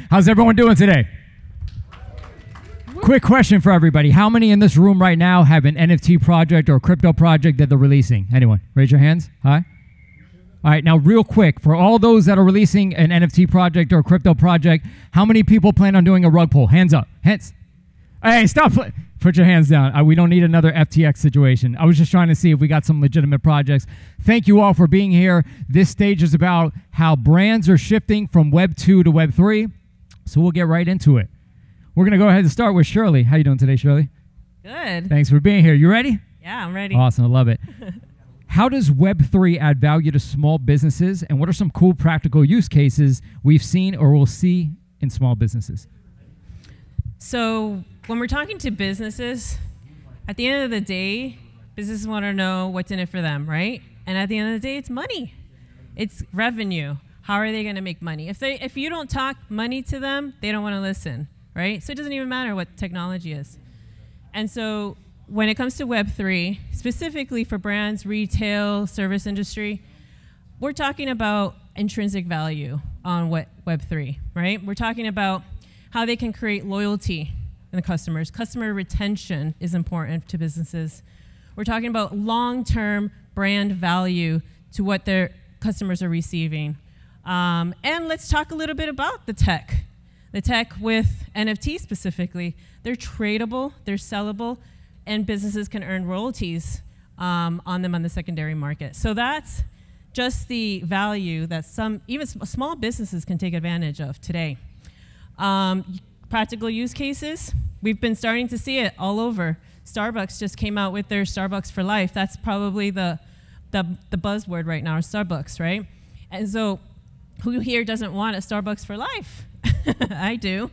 How's everyone doing today? Quick question for everybody. How many in this room right now have an NFT project or crypto project that they're releasing? Anyone? Raise your hands. Hi. All right, now real quick, for all those that are releasing an NFT project or crypto project, how many people plan on doing a rug pull? Hands up. Hands. Hey, stop. Put your hands down. We don't need another FTX situation. I was just trying to see if we got some legitimate projects. Thank you all for being here. This stage is about how brands are shifting from Web 2 to Web 3. So we'll get right into it. We're going to go ahead and start with Shirley. How you doing today, Shirley? Good. Thanks for being here. You ready? Yeah, I'm ready. Awesome. I love it. How does Web3 add value to small businesses, and what are some cool practical use cases we've seen or will see in small businesses? So when we're talking to businesses, at the end of the day, businesses want to know what's in it for them, right? And at the end of the day, it's money. It's revenue. How are they going to make money? If you don't talk money to them, they don't want to listen, right? So it doesn't even matter what technology is. And so when it comes to Web3, specifically for brands, retail, service industry, we're talking about intrinsic value on Web3, right? We're talking about how they can create loyalty in the customers. Customer retention is important to businesses. We're talking about long-term brand value to what their customers are receiving. And let's talk a little bit about the tech. The tech with NFT specifically. They're tradable, they're sellable, and businesses can earn royalties on them on the secondary market. So that's just the value that even small businesses can take advantage of today. Practical use cases, we've been starting to see it all over. Starbucks just came out with their Starbucks for Life. That's probably the buzzword right now, Starbucks, right? And so who here doesn't want a Starbucks for life? I do.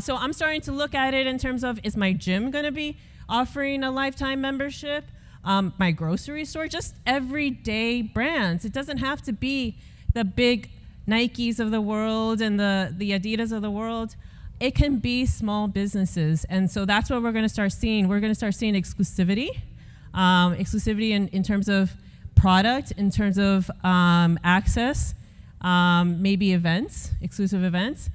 So I'm starting to look at it in terms of, is my gym going to be offering a lifetime membership? My grocery store, just everyday brands. It doesn't have to be the big Nikes of the world and the Adidas of the world. It can be small businesses. And so that's what we're going to start seeing. We're going to start seeing exclusivity. Exclusivity in terms of product, in terms of access, maybe events, exclusive events.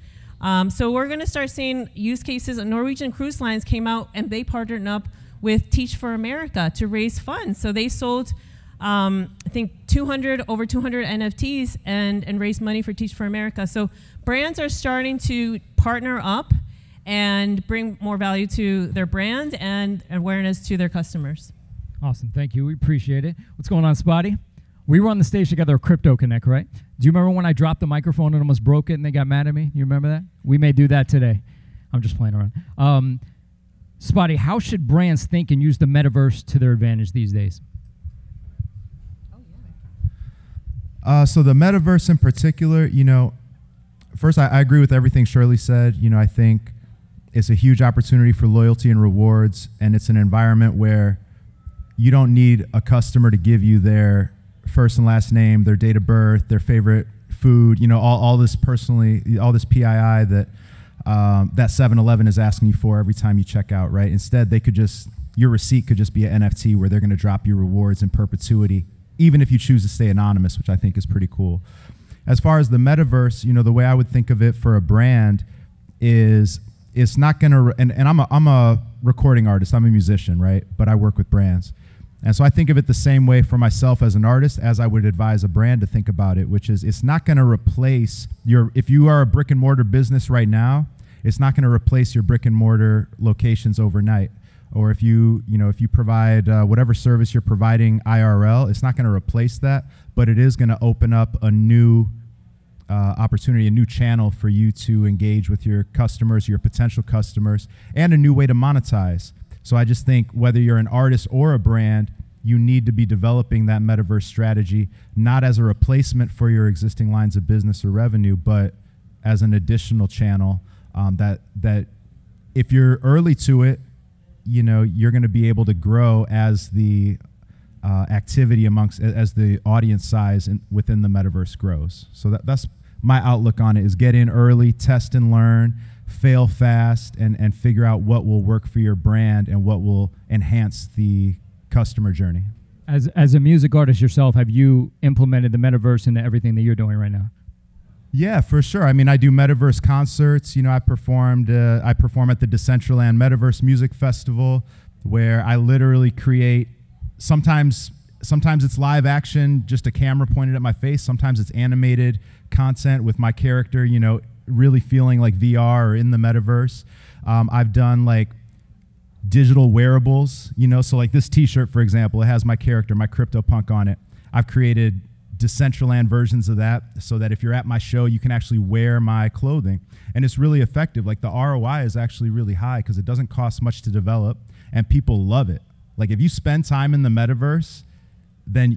So we're going to start seeing use cases. Norwegian Cruise Lines came out and they partnered up with Teach for America to raise funds. So they sold, I think, over 200 NFTs and raised money for Teach for America. So brands are starting to partner up and bring more value to their brand and awareness to their customers. Awesome. Thank you. We appreciate it. What's going on, Spotty? We were on the stage together at Crypto Connect, right? Do you remember when I dropped the microphone and almost broke it and they got mad at me? You remember that? We may do that today. I'm just playing around. Spotty, how should brands think and use the metaverse to their advantage these days? So the metaverse in particular, first I agree with everything Shirley said. I think it's a huge opportunity for loyalty and rewards, and it's an environment where you don't need a customer to give you their first and last name, their date of birth, their favorite food, all this PII that that 7-Eleven is asking you for every time you check out, right? Instead, your receipt could just be an NFT where they're going to drop you rewards in perpetuity, even if you choose to stay anonymous, which I think is pretty cool. As far as the metaverse, the way I would think of it for a brand is it's not going to, and I'm a recording artist, I'm a musician, right? But I work with brands. And so I think of it the same way for myself as an artist as I would advise a brand to think about it, which is it's not going to replace if you are a brick and mortar business right now, it's not going to replace your brick and mortar locations overnight. Or if you provide whatever service you're providing IRL, it's not going to replace that, but it is going to open up a new opportunity, a new channel for you to engage with your customers, your potential customers, and a new way to monetize. So I just think whether you're an artist or a brand, you need to be developing that metaverse strategy, not as a replacement for your existing lines of business or revenue, but as an additional channel that if you're early to it, you're going to be able to grow as the activity as the audience size within the metaverse grows. So that's my outlook on it, is get in early, test and learn, fail fast, and figure out what will work for your brand and what will enhance the customer journey. As a music artist yourself, have you implemented the metaverse into everything that you're doing right now? Yeah, for sure. I mean, I do metaverse concerts. You know, I perform at the Dcentral Metaverse Music Festival, where I literally create. Sometimes it's live action, just a camera pointed at my face. Sometimes it's animated content with my character, you know, really feeling like VR or in the metaverse. I've done like digital wearables, you know, so like this T-shirt, for example, it has my character, my CryptoPunk on it. I've created Dcentral versions of that so that if you're at my show, you can actually wear my clothing. And it's really effective. Like the ROI is actually really high because it doesn't cost much to develop and people love it. Like if you spend time in the metaverse, then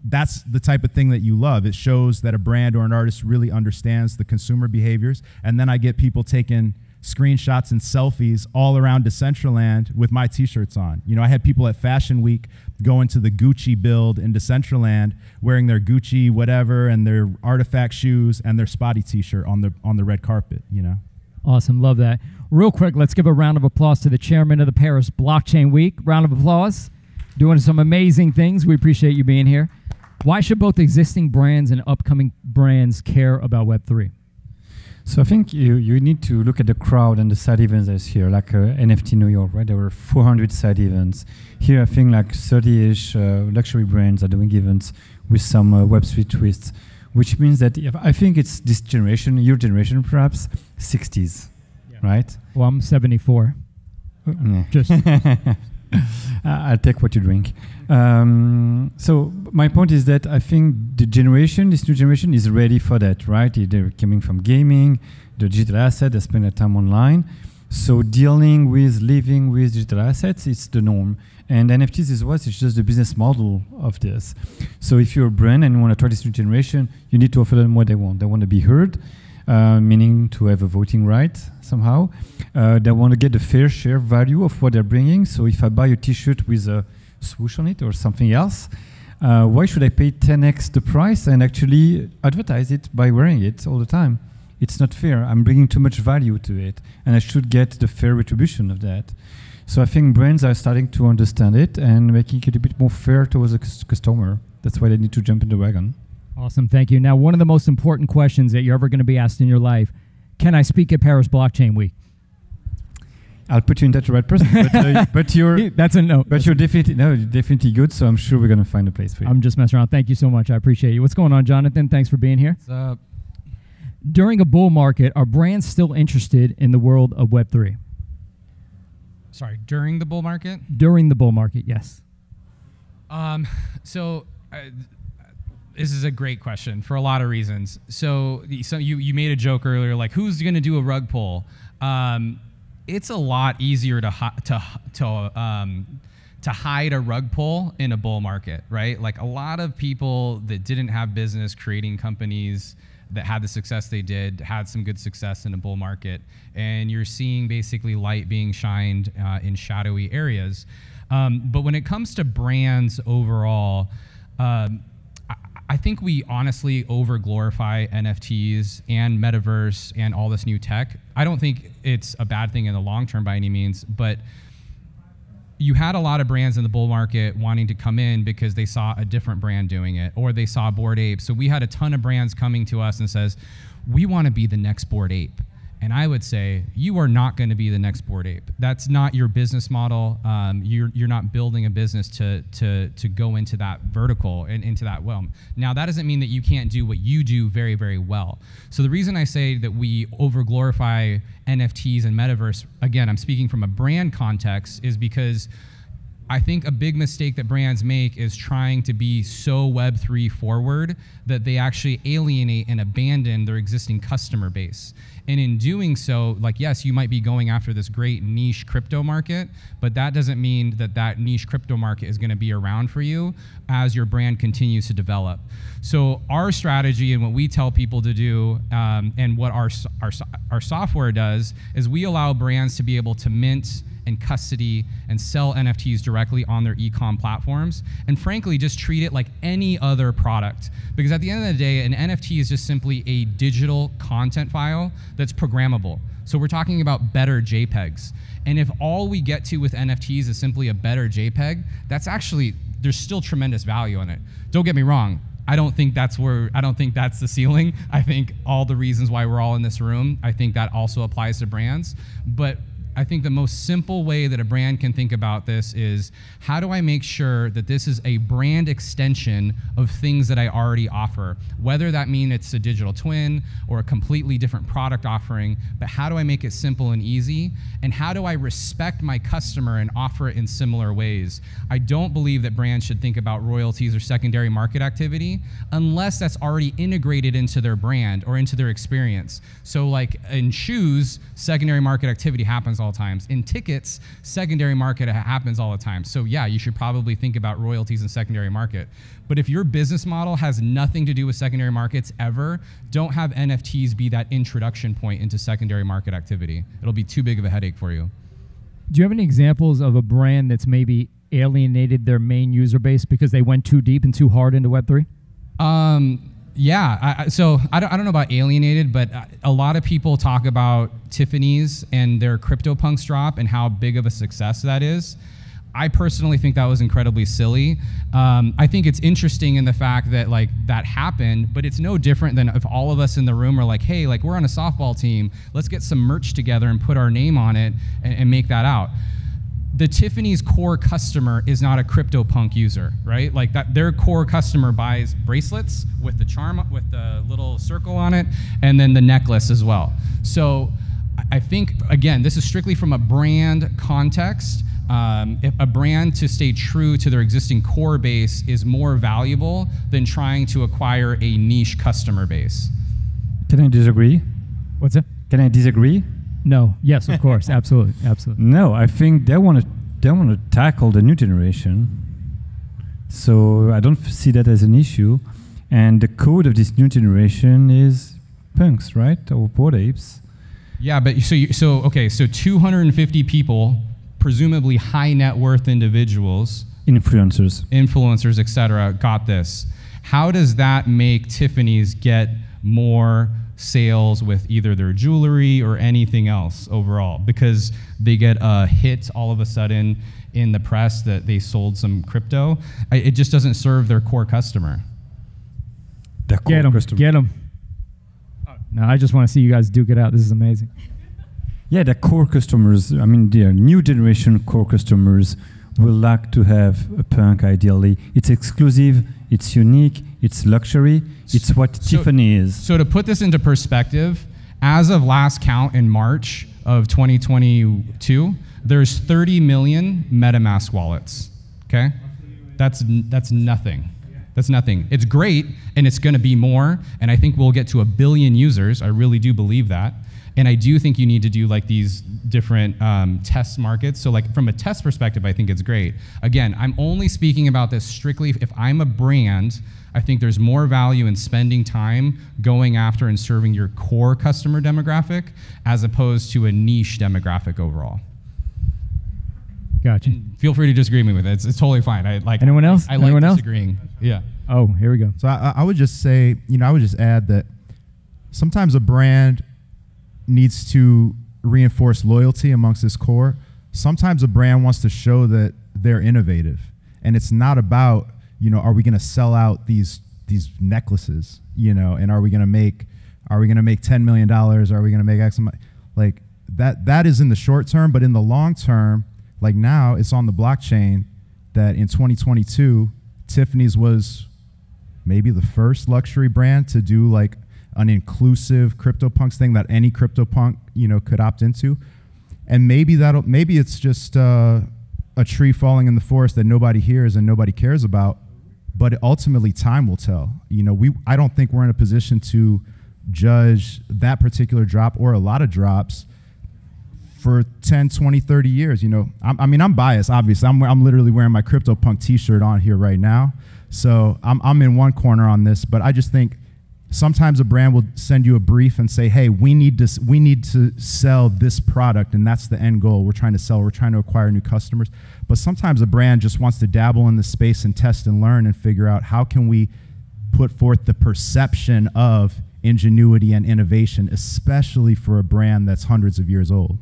that's the type of thing that you love. It shows that a brand or an artist really understands the consumer behaviors. And then I get people taking screenshots and selfies all around Dcentral with my T-shirts on. You know, I had people at Fashion Week going to the Gucci build in Dcentral wearing their Gucci whatever and their artifact shoes and their Spotty T-shirt on the red carpet, you know. Awesome, love that. Real quick, let's give a round of applause to the chairman of the Paris Blockchain Week. Round of applause. Doing some amazing things. We appreciate you being here. Why should both existing brands and upcoming brands care about Web3? So I think you need to look at the crowd and the side events that's here, like NFT New York, right? There were 400 side events. Here I think like 30-ish luxury brands are doing events with some Web3 twists, which means that I think it's this generation, your generation perhaps, 60s, right? Well, I'm 74. Yeah. Just I'll take what you drink. So my point is that I think this new generation is ready for that, right? They're coming from gaming, the digital asset, they spend their time online. So living with digital assets, it's the norm. And NFTs is what? It's just the business model of this. So if you're a brand and you want to try this new generation, you need to offer them what they want. They want to be heard, meaning to have a voting right somehow. They want to get the fair share value of what they're bringing. So if I buy a T-shirt with a swoosh on it or something else, why should I pay 10x the price and actually advertise it by wearing it all the time? It's not fair. I'm bringing too much value to it, and I should get the fair retribution of that. So I think brands are starting to understand it and making it a bit more fair towards the customer. That's why they need to jump in the wagon. awesome, thank you. Now, one of the most important questions that you're ever going to be asked in your life, can I speak at Paris Blockchain Week? I'll put you in touch with the right person, but you're that's a no. But you're definitely good. So I'm sure we're gonna find a place for you. I'm just messing around. Thank you so much. I appreciate you. What's going on, Jonathan? Thanks for being here. What's up? During a bull market, are brands still interested in the world of Web3? Sorry, during the bull market? During the bull market, yes. This is a great question for a lot of reasons. So you made a joke earlier, like who's gonna do a rug pull? It's a lot easier to hide a rug pull in a bull market, right? Like a lot of people that didn't have business creating companies that had the success they did, had some good success in a bull market, and you're seeing basically light being shined in shadowy areas. But when it comes to brands overall, I think we honestly over-glorify NFTs and metaverse and all this new tech. I don't think it's a bad thing in the long term by any means, but you had a lot of brands in the bull market wanting to come in because they saw a different brand doing it, or they saw Bored Ape. So we had a ton of brands coming to us and says, we want to be the next Bored Ape. And I would say, you are not going to be the next Bored Ape. That's not your business model. You're not building a business to go into that vertical and into that realm. Now, that doesn't mean that you can't do what you do very, very well. So the reason I say that we over-glorify NFTs and metaverse, again, I'm speaking from a brand context, is because I think a big mistake that brands make is trying to be so Web3 forward that they actually alienate and abandon their existing customer base. And in doing so, like, yes, you might be going after this great niche crypto market, but that doesn't mean that that niche crypto market is going to be around for you as your brand continues to develop. So our strategy and what we tell people to do, and what our software does, is we allow brands to be able to mint and custody and sell NFTs directly on their e-com platforms, and frankly just treat it like any other product. Because at the end of the day, an NFT is just simply a digital content file that's programmable. So we're talking about better JPEGs. And if all we get to with NFTs is simply a better JPEG, that's actually, there's still tremendous value in it. Don't get me wrong, I don't think that's the ceiling. I think all the reasons why we're all in this room, I think that also applies to brands. But I think the most simple way that a brand can think about this is, how do I make sure that this is a brand extension of things that I already offer? Whether that means it's a digital twin or a completely different product offering, but how do I make it simple and easy? And how do I respect my customer and offer it in similar ways? I don't believe that brands should think about royalties or secondary market activity unless that's already integrated into their brand or into their experience. So like in shoes, secondary market activity happens all the times. In tickets, secondary market happens all the time. So yeah, you should probably think about royalties and secondary market. But if your business model has nothing to do with secondary markets ever, don't have NFTs be that introduction point into secondary market activity. It'll be too big of a headache for you. Do you have any examples of a brand that's maybe alienated their main user base because they went too deep and too hard into Web3? Yeah, so I don't know about alienated, but a lot of people talk about Tiffany's and their CryptoPunks drop and how big of a success that is. I personally think that was incredibly silly. I think it's interesting in the fact that like that happened, but it's no different than if all of us in the room are like, hey, like we're on a softball team, let's get some merch together and put our name on it and make that out. The Tiffany's core customer is not a CryptoPunk user, right? Like that, their core customer buys bracelets with the charm, with the little circle on it, and then the necklace as well. So I think, again, this is strictly from a brand context. If a brand to stay true to their existing core base is more valuable than trying to acquire a niche customer base. Can I disagree? What's it? Can I disagree? No. Yes, of course. Absolutely. Absolutely. No, I think they want to tackle the new generation. So I don't see that as an issue. And the code of this new generation is punks, right? Or bored apes. Yeah, but so 250 people, presumably high net worth individuals, influencers, etc., got this. How does that make Tiffany's get more sales with either their jewelry or anything else overall? Because they get a hit all of a sudden in the press that they sold some crypto. It just doesn't serve their core customer. Get them. No, I just want to see you guys duke it out. This is amazing. Yeah, the core customers, I mean, the new generation core customers will like to have a punk ideally. It's exclusive, it's unique, it's luxury, it's what Tiffany is. So to put this into perspective, as of last count in March of 2022, there's 30 million MetaMask wallets, okay? That's nothing. That's nothing. It's great, and it's gonna be more, and I think we'll get to 1 billion users. I really do believe that. And I do think you need to do like these different test markets. So like from a test perspective, I think it's great. Again, I'm only speaking about this strictly if I'm a brand. I think there's more value in spending time going after and serving your core customer demographic as opposed to a niche demographic overall. Gotcha. Feel free to disagree with me with it. It's totally fine. Anyone else? I like disagreeing. Yeah. Oh, here we go. So I would just say, I would just add that sometimes a brand needs to reinforce loyalty amongst its core. Sometimes a brand wants to show that they're innovative, and it's not about, are we going to sell out these necklaces, and are we going to make $10 million? Are we going to make X amount? Like that is in the short term, but in the long term, like now it's on the blockchain that in 2022, Tiffany's was maybe the first luxury brand to do like an inclusive CryptoPunks thing that any CryptoPunk, could opt into. And maybe it's just a tree falling in the forest that nobody hears and nobody cares about, but ultimately time will tell. I don't think we're in a position to judge that particular drop or a lot of drops for 10, 20, 30 years. I'm biased, obviously. I'm literally wearing my CryptoPunk t-shirt on here right now. So I'm in one corner on this, but I just think sometimes a brand will send you a brief and say, hey, we need to sell this product, and that's the end goal. We're trying to acquire new customers. But sometimes a brand just wants to dabble in the space and test and learn and figure out how can we put forth the perception of ingenuity and innovation, especially for a brand that's hundreds of years old.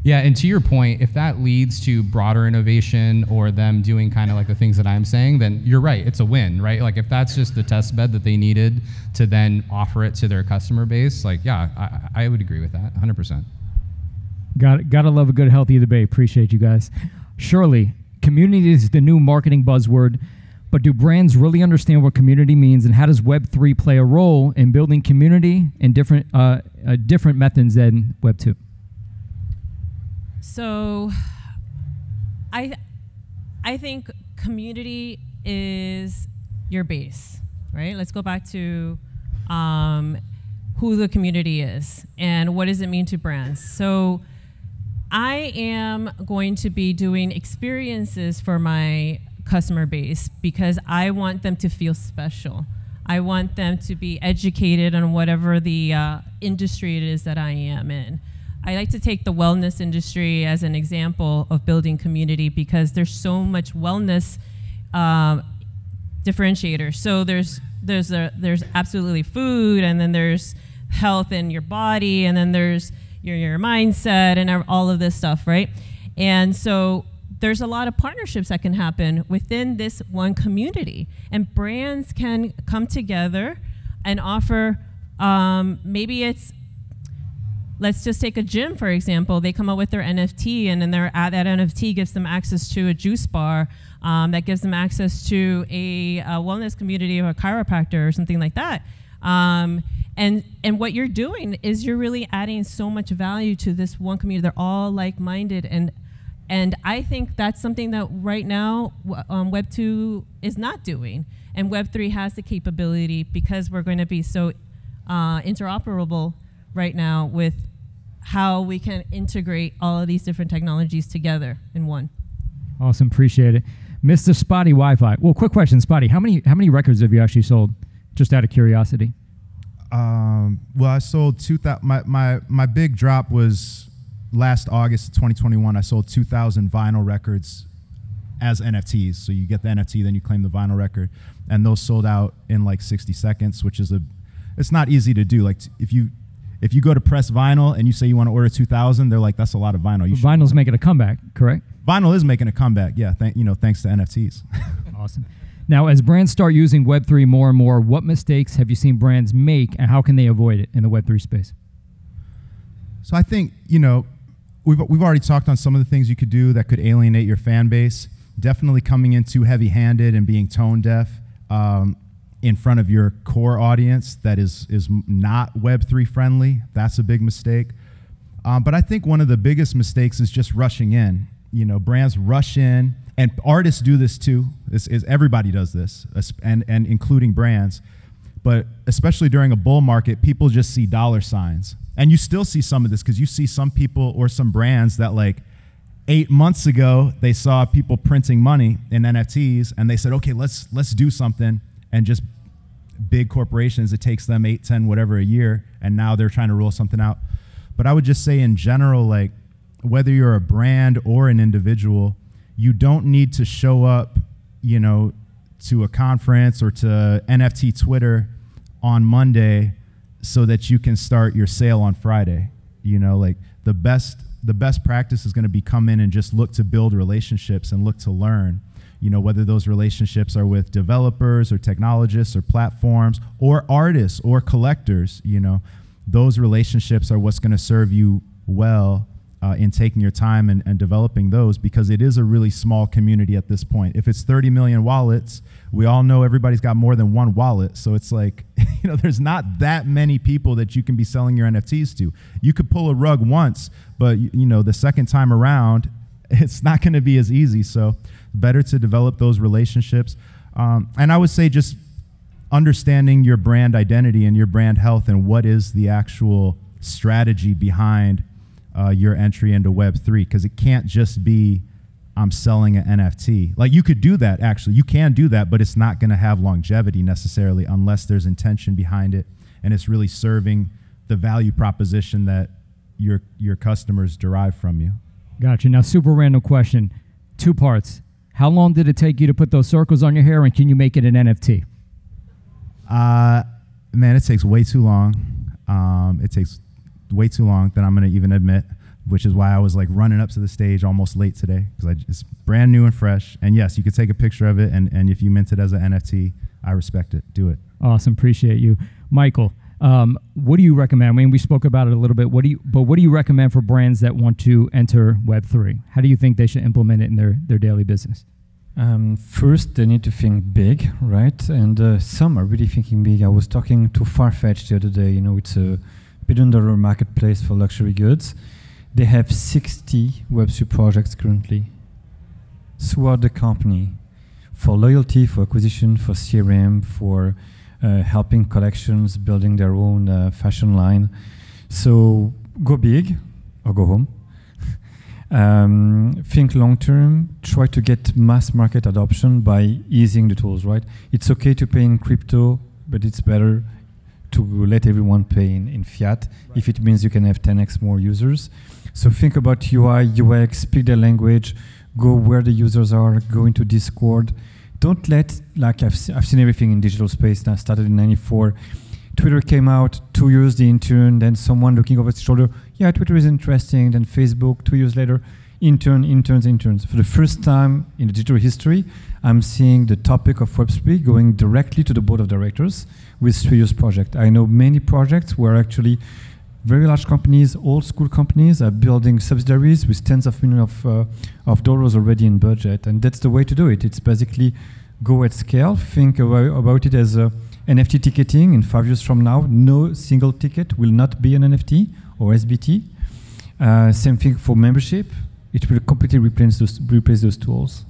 Yeah, and to your point, if that leads to broader innovation or them doing kind of like the things that I'm saying, then you're right, it's a win, right? Like if that's just the test bed that they needed to then offer it to their customer base, like yeah, I would agree with that, 100%. Gotta love a good, healthy debate. Appreciate you guys. Surely, community is the new marketing buzzword, but do brands really understand what community means, and how does Web3 play a role in building community in different methods than Web2? So, I think community is your base, right? Let's go back to who the community is and what does it mean to brands. So, I am going to be doing experiences for my customer base because I want them to feel special. I want them to be educated on whatever the industry it is that I am in. I like to take the wellness industry as an example of building community because there's so much wellness differentiators. So there's absolutely food, and then there's health in your body, and then there's your mindset and all of this stuff, right? And so there's a lot of partnerships that can happen within this one community, and brands can come together and offer, maybe it's, let's just take a gym, for example. They come up with their NFT, and then that NFT gives them access to a juice bar, that gives them access to a wellness community of a chiropractor or something like that. And what you're doing is you're really adding so much value to this one community. They're all like-minded, and I think that's something that right now Web2 is not doing, and Web3 has the capability because we're going to be so interoperable right now with how we can integrate all of these different technologies together in one. Awesome, appreciate it. Mr. Spotty Wi-Fi. Well, quick question, Spotty. How many records have you actually sold? Just out of curiosity. Well, I sold 2,000. My big drop was last August of 2021. I sold 2,000 vinyl records as NFTs. So you get the NFT, then you claim the vinyl record, and those sold out in like 60 seconds, which is it's not easy to do. Like if you go to press vinyl and you say you want to order 2,000, they're like, that's a lot of vinyl. Vinyl's making a comeback, correct? Vinyl is making a comeback, yeah. Thanks to NFTs. Awesome. Now, as brands start using Web3 more and more, what mistakes have you seen brands make, and how can they avoid it in the Web3 space? So I think, we've already talked on some of the things you could do that could alienate your fan base. Definitely coming in too heavy-handed and being tone deaf in front of your core audience that is not Web3 friendly. That's a big mistake. But I think one of the biggest mistakes is just rushing in. Brands rush in, and artists do this too. Everybody does this, and including brands. But especially during a bull market, people just see dollar signs. And you still see some of this because you see some people or some brands that like 8 months ago, they saw people printing money in NFTs and they said, okay, let's do something. And just big corporations, it takes them 8, 10, whatever a year. And now they're trying to roll something out. But I would just say in general, like whether you're a brand or an individual, you don't need to show up, to a conference or to NFT Twitter on Monday so that you can start your sale on Friday. Like the best practice is going to be come in and just look to build relationships and look to learn, whether those relationships are with developers or technologists or platforms or artists or collectors. Those relationships are what's going to serve you well in taking your time and developing those, because it is a really small community at this point. If it's 30 million wallets, we all know everybody's got more than one wallet. So it's like, there's not that many people that you can be selling your NFTs to. You could pull a rug once, but the second time around, it's not going to be as easy. So better to develop those relationships. And I would say just understanding your brand identity and your brand health and what is the actual strategy behind your entry into Web3, because it can't just be I'm selling an NFT. Like you could do that, actually. You can do that, but it's not going to have longevity necessarily unless there's intention behind it and it's really serving the value proposition that your customers derive from you. Gotcha. Now, super random question. 2 parts. How long did it take you to put those circles on your hair, and can you make it an NFT? Man, it takes way too long. It takes way too long than I'm going to even admit. which is why I was like running up to the stage almost late today, because it's brand new and fresh. And yes, you could take a picture of it, and if you mint it as an NFT, I respect it. Do it. Awesome, appreciate you, Michael. What do you recommend? I mean, we spoke about it a little bit. What do you recommend for brands that want to enter Web3? How do you think they should implement it in their daily business? First, they need to think big, right? And some are really thinking big. I was talking to Farfetch the other day. You know, it's a billion-dollar marketplace for luxury goods. They have 60 Web3 projects currently throughout the company for loyalty, for acquisition, for CRM, for helping collections, building their own fashion line. So go big or go home. Think long term, try to get mass market adoption by easing the tools, right? It's okay to pay in crypto, but it's better to let everyone pay in fiat if it means you can have 10x more users. So think about UI, UX, speak their language, go where the users are, go into Discord. Don't let, like I've seen everything in digital space now, started in 94. Twitter came out, 2 years the intern, then someone looking over his shoulder, yeah, Twitter is interesting, then Facebook, 2 years later, interns. For the first time in the digital history, I'm seeing the topic of Web3 going directly to the board of directors with 3 years project. I know many projects where actually very large companies, old school companies are building subsidiaries with tens of millions of dollars already in budget, and that's the way to do it. It's basically go at scale, think about it as NFT ticketing. In 5 years from now, no single ticket will not be an NFT or SBT. Same thing for membership. It will completely replace those tools.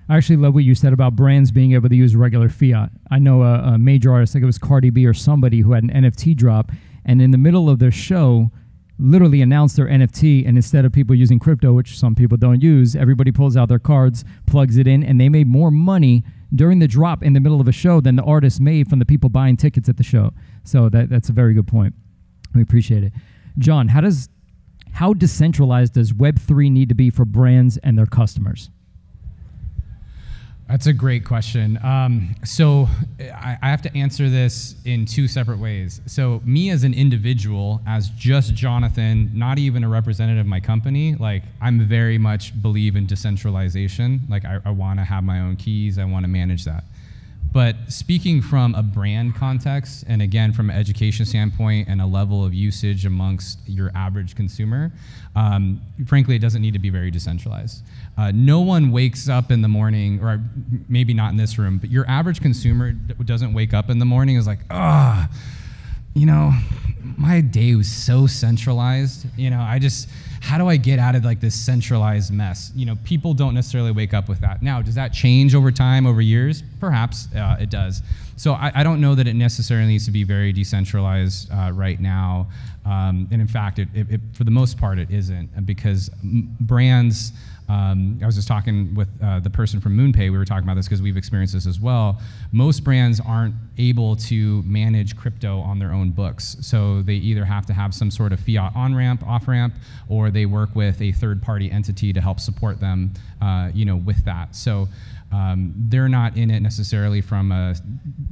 I actually love what you said about brands being able to use regular fiat. I know a major artist, like it was Cardi B or somebody, who had an NFT drop, and in the middle of their show, literally announced their NFT, and instead of people using crypto, which some people don't use, everybody pulls out their cards, plugs it in, and they made more money during the drop in the middle of a show than the artist made from the people buying tickets at the show. So that's a very good point. We appreciate it. John, how decentralized does Web3 need to be for brands and their customers? That's a great question. So I have to answer this in 2 separate ways. So me as an individual, as just Jonathan, not even a representative of my company, like I'm very much believe in decentralization. Like I want to have my own keys. I want to manage that. But speaking from a brand context, and again, from an education standpoint and a level of usage amongst your average consumer, frankly, it doesn't need to be very decentralized. No one wakes up in the morning, or maybe not in this room, but your average consumer doesn't wake up in the morning and is like, you know, my day was so centralized. You know, how do I get out of like this centralized mess? You know, people don't necessarily wake up with that. Now, does that change over time, over years? Perhaps it does. So I don't know that it necessarily needs to be very decentralized right now. And in fact, for the most part, it isn't, because brands, I was just talking with the person from MoonPay. We were talking about this because we've experienced this as well. Most brands aren't able to manage crypto on their own books. So they either have to have some sort of fiat on-ramp, off-ramp, or they work with a third-party entity to help support them with that. So they're not in it necessarily from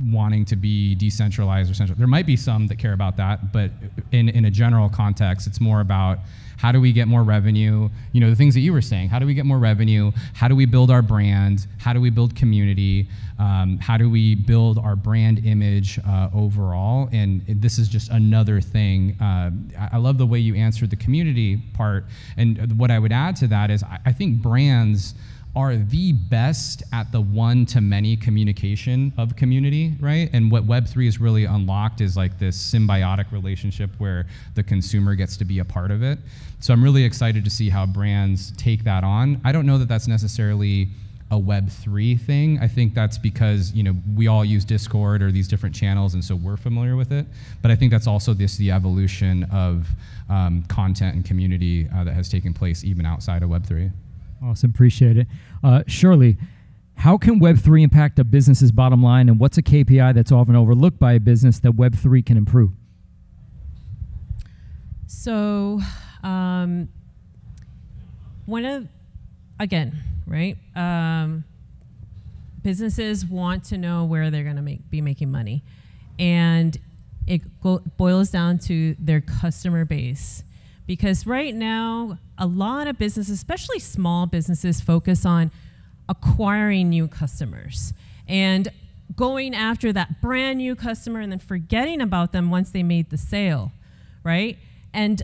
wanting to be decentralized or central. There might be some that care about that, but in a general context, it's more about how do we get more revenue? You know, the things that you were saying. How do we get more revenue? How do we build our brand? How do we build community? How do we build our brand image overall? And this is just another thing. I love the way you answered the community part. And what I would add to that is I think brands are the best at the one-to-many communication of community, right? And what Web3 has really unlocked is like this symbiotic relationship where the consumer gets to be a part of it. So I'm really excited to see how brands take that on. I don't know that that's necessarily a Web3 thing. I think that's because, you know, we all use Discord or these different channels, and so we're familiar with it. But I think that's also the evolution of content and community that has taken place even outside of Web3. Awesome, appreciate it. Shirley, how can Web3 impact a business's bottom line, and what's a KPI that's often overlooked by a business that Web3 can improve? So, businesses want to know where they're going to be making money, and it boils down to their customer base. Because right now, a lot of businesses, especially small businesses, focus on acquiring new customers and going after that brand new customer and then forgetting about them once they made the sale, right? And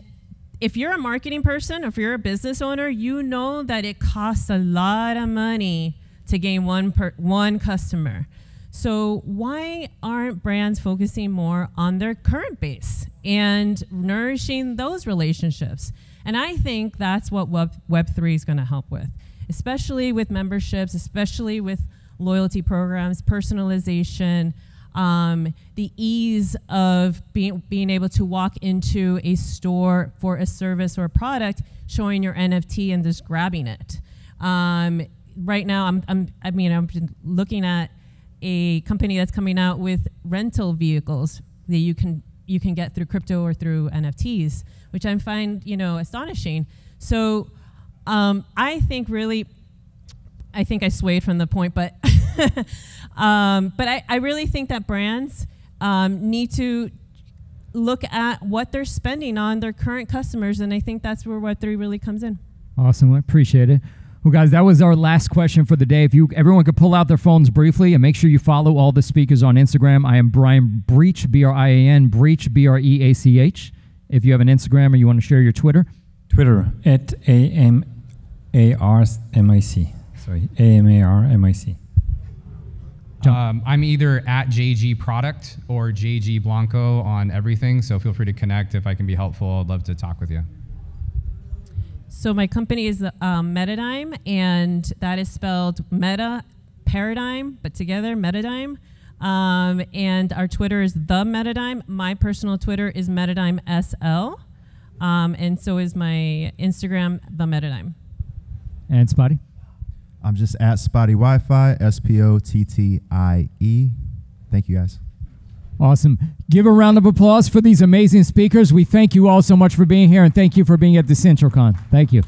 if you're a marketing person, if you're a business owner, you know that it costs a lot of money to gain one customer. So why aren't brands focusing more on their current base and nourishing those relationships? And I think that's what Web3 is going to help with, especially with memberships, especially with loyalty programs, personalization, the ease of being able to walk into a store for a service or a product, showing your NFT and just grabbing it. Right now, I'm looking at a company that's coming out with rental vehicles that you can get through crypto or through NFTs, which I find astonishing. So I think I swayed from the point, but I really think that brands need to look at what they're spending on their current customers, and I think that's where Web3 really comes in. Awesome, I appreciate it. Well, guys, that was our last question for the day. If everyone could pull out their phones briefly and make sure you follow all the speakers on Instagram. I am Brian Breach, B-R-I-A-N, Breach, B-R-E-A-C-H. If you have an Instagram or you want to share your Twitter. Twitter, at A-M-A-R-M-I-C. Sorry, A-M-A-R-M-I-C. I'm either at JG Product or JG Blanco on everything, so feel free to connect if I can be helpful. I'd love to talk with you. So my company is Metadime, and that is spelled Meta Paradigm, but together, Metadime. And our Twitter is The Metadime. My personal Twitter is Metadime SL, and so is my Instagram, The Metadime. And Spotty? I'm just at Spotty Wi-Fi, S-P-O-T-T-I-E. Thank you, guys. Awesome. Give a round of applause for these amazing speakers. We thank you all so much for being here, and thank you for being at the Dcentral Con. Thank you.